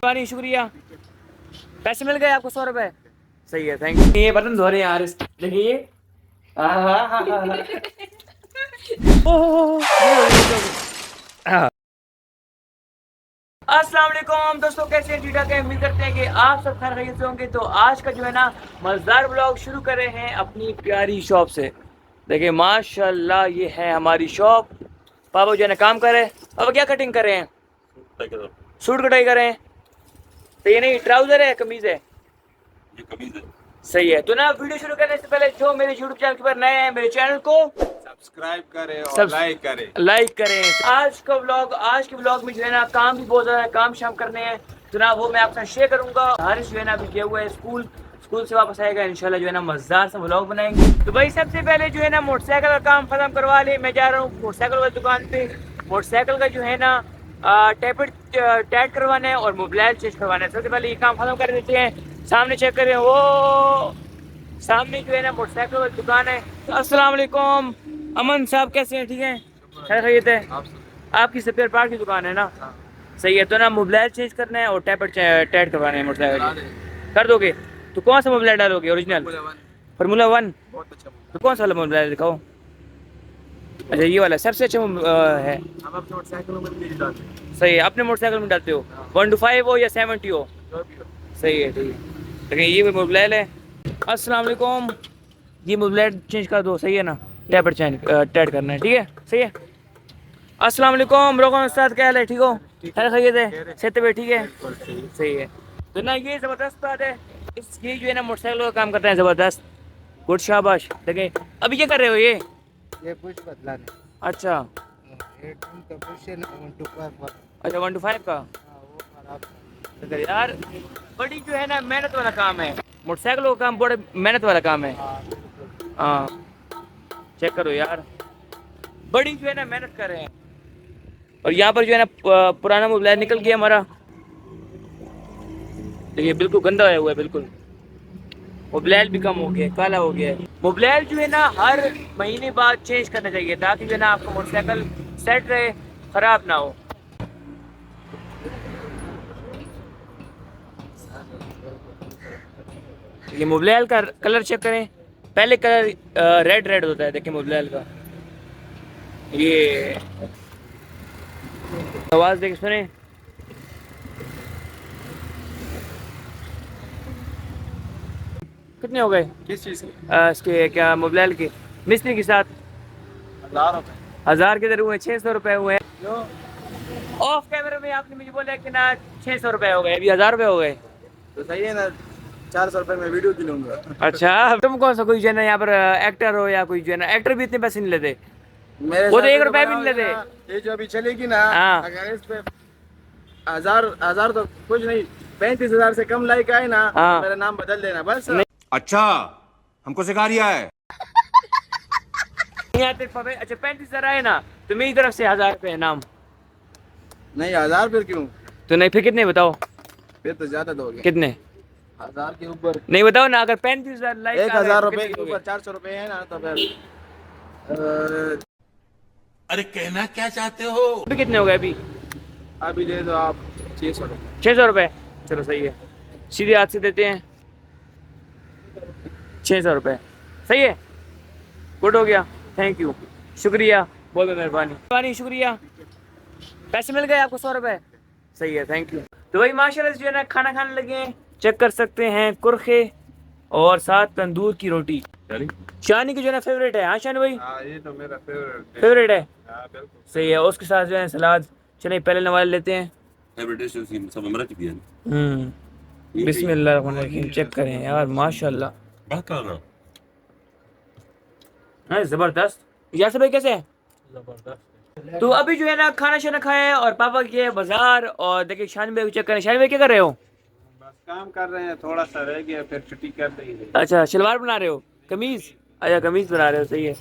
पानी शुक्रिया। पैसे मिल गए आपको 100 रुपए। सही है, थैंक यू। ये बटन धो रहे हैं यार, देखिए। हाँ हाँ हाँ हाँ हाँ। अस्सलाम वालेकुम दोस्तों, कैसे हैं? ठीक ठाक है, उम्मीद करते हैं कि आप सब खैरियत से होंगे। तो आज का जो है ना मजेदार ब्लॉग शुरू कर रहे हैं अपनी प्यारी शॉप से। देखिए माशाल्लाह, ये है हमारी शॉप। पापा जो है ना काम कर रहे हैं। पापा क्या कटिंग कर रहे हैं? सूट कटाई कर रहे हैं। तो ये नहीं, ट्राउजर है, कमीज है? ये कमीज है। सही है। तो ना वीडियो शुरू करने से पहले जो मेरे यूट्यूब चैनल पर नए हैं, मेरे चैनल को सब्सक्राइब करें और लाइक करें। आज के ब्लॉग में जो है ना काम भी बहुत ज़्यादा है, काम शाम करने हैं। तो ना वो मैं आपसे शेयर करूंगा। हारिस जो है ना अभी गया हुआ है स्कूल से वापस आएगा इंशाल्लाह, जो है ना मजेदार सा ब्लॉग बनाएंगे। तो भाई सबसे पहले जो है ना मोटरसाइकिल का काम खत्म करवा ले। मैं जा रहा हूँ मोटरसाइकिल वाली दुकान पे। मोटरसाइकिल का जो है ना टैपेट टैट करवाना है और मोबाइल चेंज करवाना है। सबसे पहले ये काम खत्म कर देते हैं। सामने चेक करें, वो सामने जो है ना मोटरसाइकिल वाली दुकान है। तो अस्सलाम वालेकुम अमन साहब, कैसे हैं? ठीक है, खैरियत है? आपकी स्पेयर पार्ट की दुकान है ना? सही है। तो ना मोबाइल चेंज करना है और टैपेट टैट करवाना है मोटरसाइकिल। कर दोगे? तो कौन सा मोबाइल डालोगे? Original formula 1? बहुत अच्छा। तो कौन सा वाला मोबाइल दिखाओ। अच्छा ये वाला सबसे अच्छा है। हम अपने मोटरसाइकिलों में नहीं डालते। सही है, अपने मोटरसाइकिल में डालते हो? 1 to 5 हो या 70 हो? सही है, ठीक है। लेकिन ये भी मोबाइल है। अस्सलाम वालेकुम, ये मोबाइल चेंज कर दो। सही है ना? टैपेट चेंज टैट करना है, ठीक है? सही है। अस्सलाम वालेकुम रोकन उस्ताद, क्या हाल है? ठीक हो? खैरियत है? सेहत पे ठीक है? सही है। तो ना ये ज़बरदस्त बात है। ये जो है ना मोटरसाइकिल का काम करता है, ज़बरदस्त। गुड, शाबाश। देखिए अभी क्या कर रहे हो? ये कुछ बदला नहीं। अच्छा ये टीम का पोजीशन 1 to 5 अच्छा, 1 to 5 का। वो खराब था। तो यार बड़ी जो है ना मेहनत वाला काम है। मोटरसाइकिल का काम बड़ा मेहनत वाला काम है। हाँ, चेक करो यार, बड़ी जो है ना मेहनत कर रहे हैं। और यहाँ पर जो है ना पुराना मोबाइल निकल गया हमारा। देखिए बिल्कुल गंदा होया हुआ है, बिल्कुल। मोबाइल भी कम हो गया, काला हो गया है। मोबाइल जो है ना हर महीने बाद चेंज करना चाहिए, ताकि जो है ना आपका मोटरसाइकिल सेट रहे, खराब ना हो। ये मोबाइल का कलर चेक करें। पहले कलर रेड होता है, देखिए मोबाइल का। ये आवाज देख सुने। कितने हो गए? किस चीज की? इसके क्या, मोबाइल के मिस्त्री के साथ? 1000 रुपए। 1000 किधर हुए? 600 रुपए हुए। ऑफ कैमरे में आपने मुझे बोला कि ना 600 रुपए हो गए, अभी 1000 रुपए हो गए। तो सही है ना, 400 रुपए में वीडियो की लूंगा। अच्छा, तुम कौन सा कोई जो है ना यहाँ पर एक्टर हो या कोई जो है ना, एक्टर भी इतने पैसे नहीं लेते। मेरे वो तो साथ 1 रुपए भी नहीं बनाओगे लेते। ना, ये जो अभी चलेगी ना, हाँ। अगर इस पे हजार तो कुछ नहीं, 35,000 से कम लाइक आए ना, हाँ। मेरा नाम बदल देना बस। अच्छा, हमको सिखा रिया है। नहीं आते पापा। अच्छा 35,000 आए ना, तो मेरी तरफ से 1000 रुपए नाम। नहीं 1000 फिर क्यों? तो नहीं फिर कितने बताओ? फिर तो ज्यादा दोगे। कितने? 1000 के ऊपर नहीं बताओ ना, अगर 35,000 लाइक 1000 रुपए के ऊपर 400 रुपए है ना, तो फिर अरे कहना क्या चाहते हो? अभी कितने हो गए? अभी अभी दे दो आप 600 रुपए। 600 रुपए। चलो सही है, सीधे हाथ से देते हैं 600 रुपए। सही है, गुड हो गया, थैंक यू, शुक्रिया, बहुत मेहरबानी शुक्रिया। पैसे मिल गए आपको 100 रुपए। सही है, थैंक यू। तो भाई माशाल्लाह से जो है ना खाना खाने लगे हैं। चेक कर सकते हैं कुरखे और साथ तंदूर की रोटी। शानी की जो है ना फेवरेट है। हाँ शानी भाई, हाँ ये तो मेरा फेवरेट है। हाँ बिल्कुल सही है, उसके साथ जो है सलाद। चलिए पहले नवाज लेते हैं। सब हमरा की दिया। बिस्मिल्लाह, चेक करें यार माशाल्लाह, बात करना। हाँ जबरदस्त। यासर भाई कैसे है? जबरदस्त। तो अभी जो है ना खाना शाना खाया और पापा गए बाजार। और देखिए शानी भाई को चेक करें। शानी भाई क्या कर रहे हो? बस काम कर रहे हैं, थोड़ा सा रह गया फिर छुट्टी कर देंगे। अच्छा शलवार बना रहे हो? कमीज? अच्छा कमीज बना रहे हो, सही है।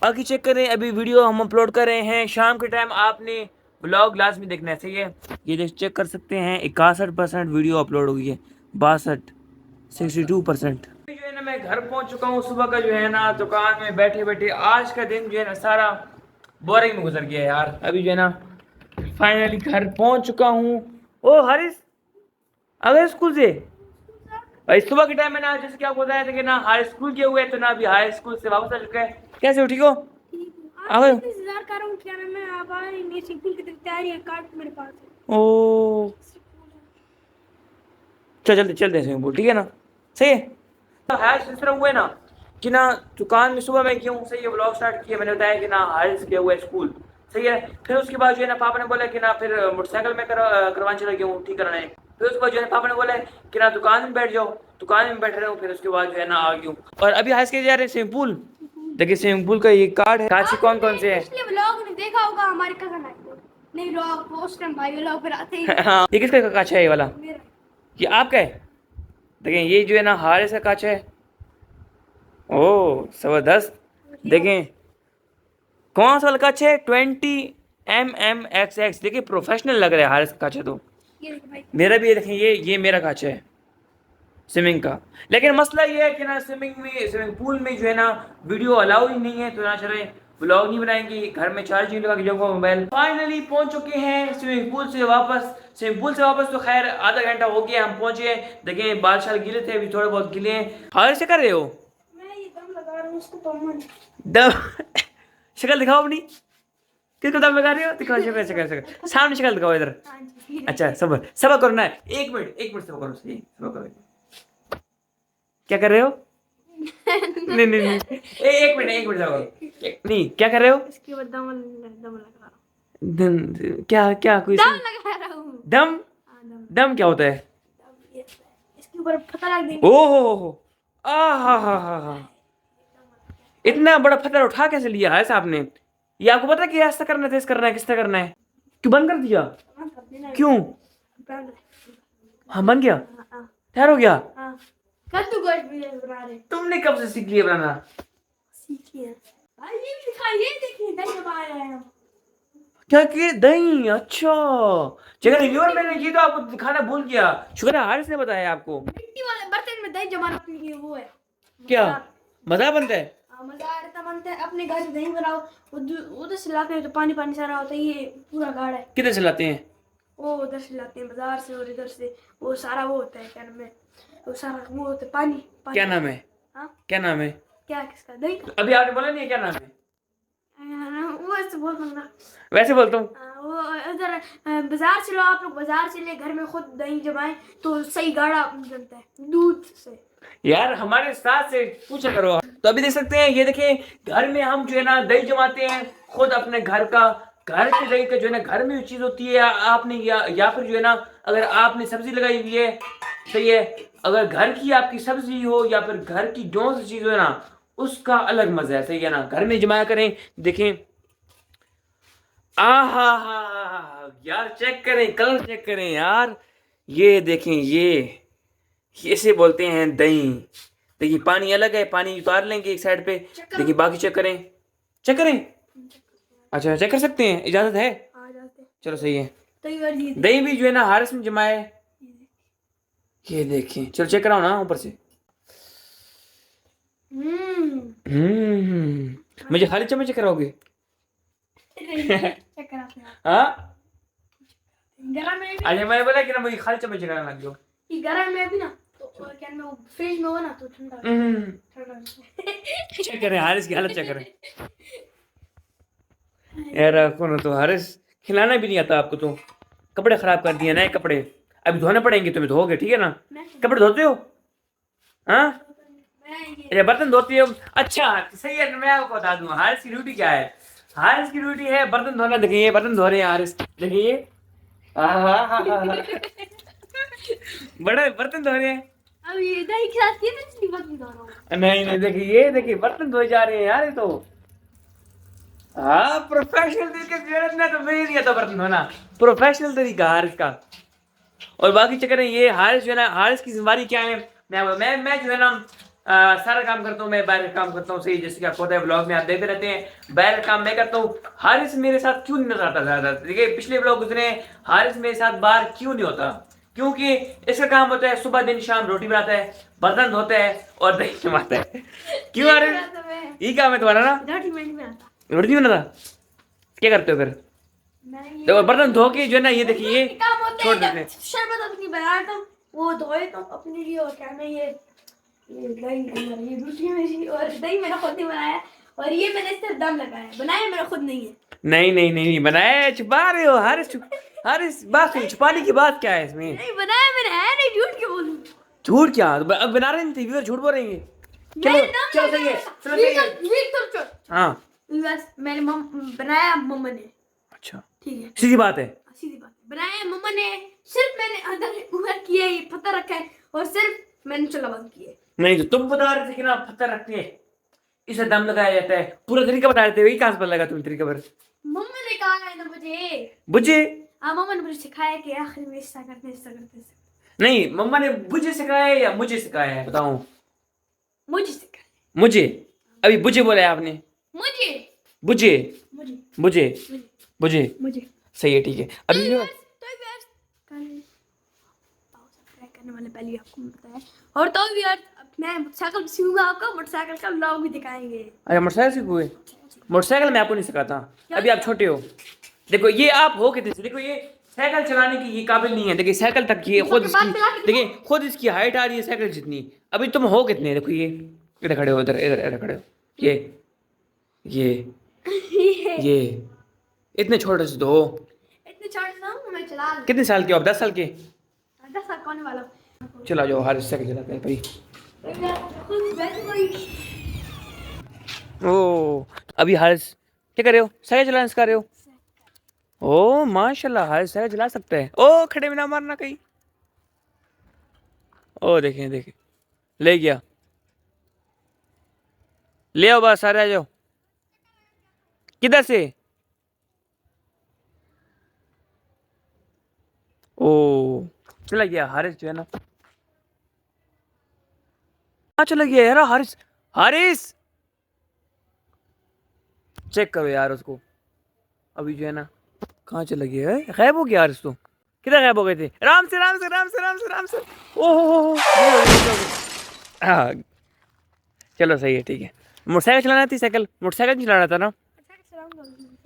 बाकी चेक करें, अभी वीडियो हम अपलोड कर रहे हैं शाम के टाइम। आपने ब्लॉग लाजमी देखना है, सही है। ये देख चेक कर सकते हैं 61% वीडियो अपलोड हुई है, 62% जो है ना मैं घर पहुंच चुका हूँ। सुबह का जो है ना दुकान में बैठे बैठे आज का दिन जो है ना सारा बोरिंग में गुजर गया यार। अभी जो है ना फाइनली घर पहुंच चुका हूँ। ओ हारिस, आ गए स्कूल से? भाई सुबह के टाइम में ना, जैसे क्या बोल रहे थे कि ना हाई स्कूल किए हुए, तो ना अभी हाई स्कूल से वापस आ चुके हैं। कैसे हो, ठीक हो? आ गए? इंतजार कर रहा हूँ, क्या नाम है, आप आ रही हैं, मेरी स्कूल की तैयारी है, कार्ड मेरे पास है। ओ चल जल्दी चलते हैं स्विमिंग पूल, ठीक है ना? सही है। तो हाइस इस तरह हुए ना कि ना दुकान में सुबह मैं क्यों सही है ब्लॉग स्टार्ट किया, मैंने बताया कि ना हाइस किया हुआ है स्कूल, सही है। फिर उसके बाद जो है ना पापा ने बोला कि ना फिर मोटरसाइकिल में करवाने चला गया हूँ ठीक कराने। फिर उसके बाद जो है पापा ने बोला कि ना दुकान में बैठ जाओ, दुकान में बैठ रहे हूँ। फिर उसके बाद जो है ना आ गई हूँ, और अभी हाइस के जा रहे हैं स्विमिंग पूल। देखिए स्विमिंग पूल का ये कार्ड है, कांच कौन कौन से है। पिछले व्लॉग में देखा होगा, हमारे कजन आए थे, नहीं व्लॉग पोस्ट टाइम भाई व्लॉग पर आते ही हाँ ये किसका कांच है ये वाला? मेरा। ये आपका है? देखें ये जो है ना हारिस का कांच है। ओह जबरदस्त। देखें कौन सा वाला कांच है? 20 mmxx। देखिए प्रोफेशनल लग रहा है हारिस का कांच है तो। ये देखो भाई, मेरा भी देखें, ये मेरा कांच है स्विमिंग का। लेकिन मसला ये है कि ना स्विमिंग पूल में जो है ना वीडियो अलाउ ही नहीं है, तो ना चले व्लॉग नहीं बनाएंगे, घर में चार्जिंग लगा के जाऊंगा मोबाइल। फाइनली पहुंच चुके हैं स्विमिंग पूल से वापस। स्विमिंग पूल से वापस तो खैर आधा घंटा हो गया, हम पहुंचे। देखें बाल शाल गिले थे, अभी थोड़े बहुत गिले हैं। हारिस से कर रहे हो मैं ये दम लगा रहा हूँ उसको पमन। दम? शक्ल दिखाओ अपनी, किसको दम लगा रहे हो? दिखाओ शक्ल, शक्ल सामने शक्ल दिखाओ इधर। हाँ जी। अच्छा सबर सबर करो ना, एक मिनट सबर करो, सही सबर करो। क्या कर रहे हो? नहीं नहीं नहीं एक मिनट सबर नहीं, क्या कर रहे हो? इसके बाद दम लगा रहा हूँ, क्या कोई दम लगा रहा हूँ। दम? हाँ, दम दम क्या होता है? ये इसके ऊपर पता लग देंगे। ओ हो आ हा इतना बड़ा पत्थर उठा कैसे लिया है साहब ने? ये आपको पता है कि ऐसा करना है, करना है, किस तरह करना है? क्यों बंद कर दिया? हाँ, कर देना। क्यों? बंद। हाँ बन गया, हाँ, हाँ, तैयार हो गया। हाँ। कद्दू गोश्त भी बना रहे, तुमने कब से सीख लिया बनाना? सीखिए भाई, ये भी दिखाइए, देखिए दही जमा रहे हैं हम। क्या कि दही? अच्छा चलो रिव्यूअर, मैंने ये तो आपको दिखाना भूल गया, शुक्र है हारिस ने बताया आपको। मिट्टी वाले बर्तन में दही जमा रखने की वो है। क्या मजा बनता है? हाँ, मजा आता बनता है। अपने घर से दही बनाओ, उधर से लाते हैं तो पानी पानी सारा होता है, ये पूरा गाढ़ा है। किधर से लाते हैं? वो उधर से लाते हैं बाजार से, और इधर से वो सारा वो होता है, क्या नाम है, वो सारा वो होता है पानी, पानी। क्या नाम है? हाँ क्या नाम है? क्या, किसका? दही का। अभी आपने बोला नहीं है क्या नाम है? वो ऐसे बोल दूंगा। वैसे बोलता हूँ। वो उधर बाजार से लो, आप लोग बाजार से ले, घर में खुद दही जमाए तो सही गाढ़ा बनता है दूध से। यार हमारे साथ से पूछा करो। तो अभी देख सकते हैं, ये देखें घर में हम जो है ना दही जमाते हैं खुद अपने घर का। घर के दही का जो है ना घर में जो चीज होती है, आपने या फिर जो है ना अगर आपने सब्जी लगाई हुई है, सही है, अगर घर की आपकी सब्जी हो या फिर घर की जो सी चीज हो ना, उसका अलग मजा है, सही है ना? घर में जमाया करें। देखें हा यार, चेक करें, कलर चेक करें यार। ये देखें, ये इसे बोलते हैं दही। देखिए पानी अलग है, पानी उतार लेंगे एक साइड पे। देखिए बाकी चेक करें, चेक करें। अच्छा चेक कर सकते हैं, इजाजत है? आ जाते हैं। चलो सही है। तो ये वाली ये दही भी जो है ना हारिस में जमाए। ये देखें, चलो चेक कराओ ना ऊपर से। मुझे खाली चम्मच चेक कराओगे? चेक कराते हैं। हाँ गरम में भी, अच्छा मैंने बोला कि ना मुझे खाली चम्मच चेक कराना लग जाओ। ये गरम में भी ना, तो क्या नाम है, वो फ्रिज में हो ना तो ठंडा ठंडा। चेक करें हारिस की हालत, चेक करें यार। आपको ना तो हारिस खिलाना भी नहीं आता आपको, तो कपड़े खराब कर दिए, नए कपड़े अभी धोने पड़ेंगे, तुम्हें धोगे ठीक है ना? कपड़े धोते हो? हाँ अच्छा बर्तन धोती हो। अच्छा सही है, मैं आपको बता दूं हारिस की ड्यूटी क्या है। हारिस की ड्यूटी है बर्तन धोना। देखिए बर्तन धो रहे हैं हारिस, देखिए बड़े बर्तन धो रहे हैं। अब ये दही के साथ ये मछली बर्तन धो रहा हूँ। नहीं देखिए, ये देखिए बर्तन धोए जा रहे हैं यार, ये तो हाँ प्रोफेशनल तरीके से जरूरत ना, तो मेरे नहीं आता बर्तन धोना, प्रोफेशनल तरीका हारिस का। और बाकी चक्कर है ये हारिस जो है ना, हारिस की जिम्मेदारी क्या है, मैं जो है ना सारा काम करता हूँ। मैं बाहर का काम करता हूँ, सही, जैसे कि आपको पता है ब्लॉग में आप देखते रहते हैं, बाहर का काम मैं करता हूँ। हारिस मेरे साथ क्यों नहीं नजर आता ज्यादा? देखिए पिछले ब्लॉग गुजरे, हारिस मेरे साथ बाहर क्यों नहीं होता? क्योंकि इसका काम होता है सुबह दिन शाम रोटी बनाता है, बर्तन धोता है और दही जमाता है। क्यों हारिस? ये काम है तुम्हारा ना? रोटी मैं नहीं बनाता। रोटी नहीं बनाता? क्या करते हो फिर? मैं ये देखो बर्तन धो के जो है ना, ये देखिए ये काम होता छोड़ है, देते हैं। जब शरबत अपनी बनाता हूँ वो धोए तो अपने लिए, और क्या मैं ये दही, ये दूसरी मेरी, और दही मैंने खुद नहीं बनाया, और ये मैंने सिर्फ दम लगाया, बनाया मैंने खुद नहीं है। नहीं नहीं नहीं नहीं बनाया, छुपा रहे हो हारिस। हारिस बात सुन, छुपाने की बात क्या है इसमें? नहीं बनाया मैंने, है नहीं, झूठ क्यों बोलूं? झूठ क्या? अब बना रहे थे व्यूअर, झूठ बोल रहे हैं। चलो मैंने दम चलो सही है, लगाया। चलो सही है। वीर हाँ बस मैंने बनाया मम्मा ने, अच्छा ठीक है, सीधी बात है। सीधी बात है, बनाया मम्मा ने, सिर्फ मैंने अंदर उधर किया, ये पता रखा है, और सिर्फ मैंने चूल्हा बंद किया। नहीं तो तुम बता रहे थे कि ना पत्थर रखते हैं, इसे दम लगाया जाता है, पूरा तरीका बता रहे थे, वही कहाँ से पता लगा तुम्हें तरीका पर? मम्मा ने कहा है ना मुझे, बुझे हाँ मम्मा ने मुझे सिखाया कि आखिर में ऐसा करते ऐसा करते ऐसा। नहीं, मम्मा ने बुझे सिखाया है या मुझे सिखाया है बताऊं? मुझे सिखाया, मुझे, अभी बुझे बोला है आपने। मुझे बुझे मुझे बुझे मुझे बुझे मुझे सही है, ठीक है। अभी तो व्यूअर्स कल सब्सक्राइब करने वाले पहले आपको बताया, और तो व्यूअर्स मैं मोटरसाइकिल सीखूंगा, आपको मोटरसाइकिल का व्लॉग भी दिखाएंगे। अरे मोटरसाइकिल सीखोगे? मोटरसाइकिल मैं आपको नहीं सिखाता, अभी आप छोटे हो। देखो ये आप हो कितने से, देखो ये साइकिल चलाने की ये काबिल नहीं है, देखिए साइकिल तक ये खुद इसकी, देखिए खुद इसकी हाइट आ रही है साइकिल जितनी। अभी तुम हो कितने? देखो ये इधर खड़े हो, इधर इधर इधर खड़े हो, ये इतने छोटे से तो हो। इतने छोटे ना मैं चला लूं। कितने साल के हो आप? 10 साल के? 10 साल का होने वाला हूं। चला जाओ, हर साइकिल चलाते हैं भाई। खुद वैसे कोई ओ अभी हारिस क्या कर रहे हो? साइकिल चलाना सिखा रहे हो? ओ माशाल्लाह, हारिस साइकिल चला सकता है। ओ खड़े में ना मारना कहीं। ओ देखें देखें, ले गया, ले आओ बस, सारे आ जाओ। किधर से? ओ चला गया हारिस जो है ना, कहाँ चला गया यार हारिस? हारिस चेक करो यार उसको, अभी जो है ना कहाँ चला गया है? गायब हो गया हारिस तो। किधर गायब हो गए थे? राम से राम से राम से राम से राम से। ओह हाँ चलो सही है, ठीक है। मोटरसाइकिल चलाना थी, साइकिल मोटरसाइकिल नहीं चलाना था ना?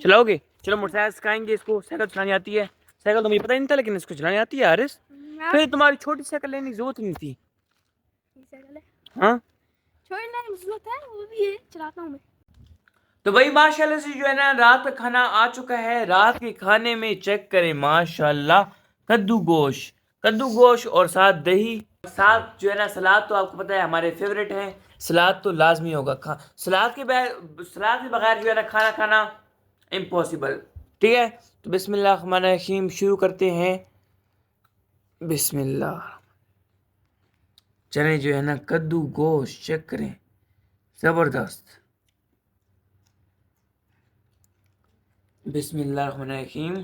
चलाओगे? चलो मोटरसाइकिल सिखाएंगे इसको, साइकिल चलानी आती है। साइकिल तो मुझे पता ही नहीं था, लेकिन इसको चलानी आती है हारिस। फिर तुम्हारी छोटी साइकिल लेने की जरूरत नहीं थी। हाँ छोड़ना है, जरूरत है, वो भी है, चलाता हूँ मैं। तो भाई माशाल्लाह से जो है ना रात का खाना आ चुका है। रात के खाने में चेक करें माशाल्लाह, कद्दू गोश और साथ दही, साथ जो है ना सलाद। तो आपको पता है हमारे फेवरेट हैं, सलाद तो लाजमी होगा। सलाद के बगैर जो है ना खाना खाना इम्पॉसिबल, ठीक है। तो बिस्मिल्लाह रहमान रहीम शुरू करते हैं। बिस्मिल्लाह। चने जो है ना कद्दू गोश चेक करें, ज़बरदस्त। बिस्मिल्लाहिर्रहमानिर्रहीम,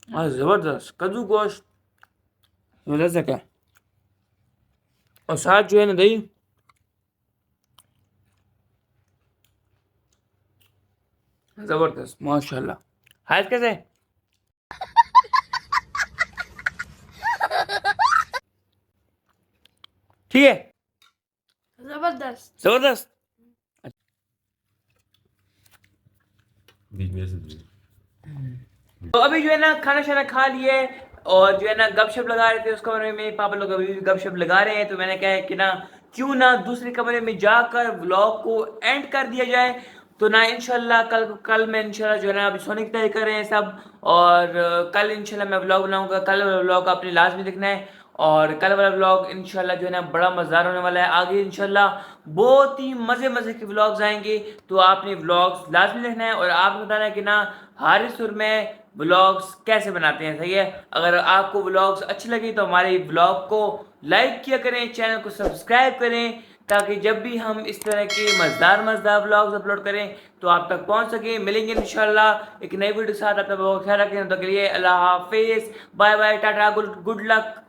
ज़बरदस्त कद्दू गोश्त ज़बरदस्त है। और साथ जो है ना दही, ज़बरदस्त माशाल्लाह। हाथ कैसे? ठीक है, जबरदस्त। ज़बरदस्त। बीच में से तो अभी जो है ना खाना शाना खा लिए, और जो है ना गपशप लगा रहे थे उस कमरे में। पापा लोग अभी भी गपशप लगा रहे हैं, तो मैंने कहा है कि ना क्यों ना दूसरे कमरे में जाकर व्लॉग को एंड कर दिया जाए। तो ना इंशाल्लाह कल मैं इंशाल्लाह जो है ना अभी सोने की तैयारी कर रहे हैं सब, और कल इंशाल्लाह मैं व्लॉग बनाऊंगा। कल वाला व्लॉग आपने लाजमी देखना है, और कल वाला व्लॉग इंशाल्लाह जो है ना बड़ा मज़ेदार होने वाला है। आगे इंशाल्लाह बहुत ही मज़े के व्लॉग्स आएंगे, तो आपने व्लॉग्स लाजमी देखना है। और आपको बताना है कि ना हारिस और मैं व्लॉग्स कैसे बनाते हैं, सही है। अगर आपको व्लॉग्स अच्छे लगे तो हमारे व्लॉग को लाइक किया करें, चैनल को सब्सक्राइब करें, ताकि जब भी हम इस तरह के मज़ेदार व्लॉग्स अपलोड करें तो आप तक पहुंच सके। मिलेंगे इंशाल्लाह एक नई वीडियो के साथ। अपना बहुत ख्याल रखें, तो के लिए अल्लाह हाफिज़, bye bye, tata, good luck.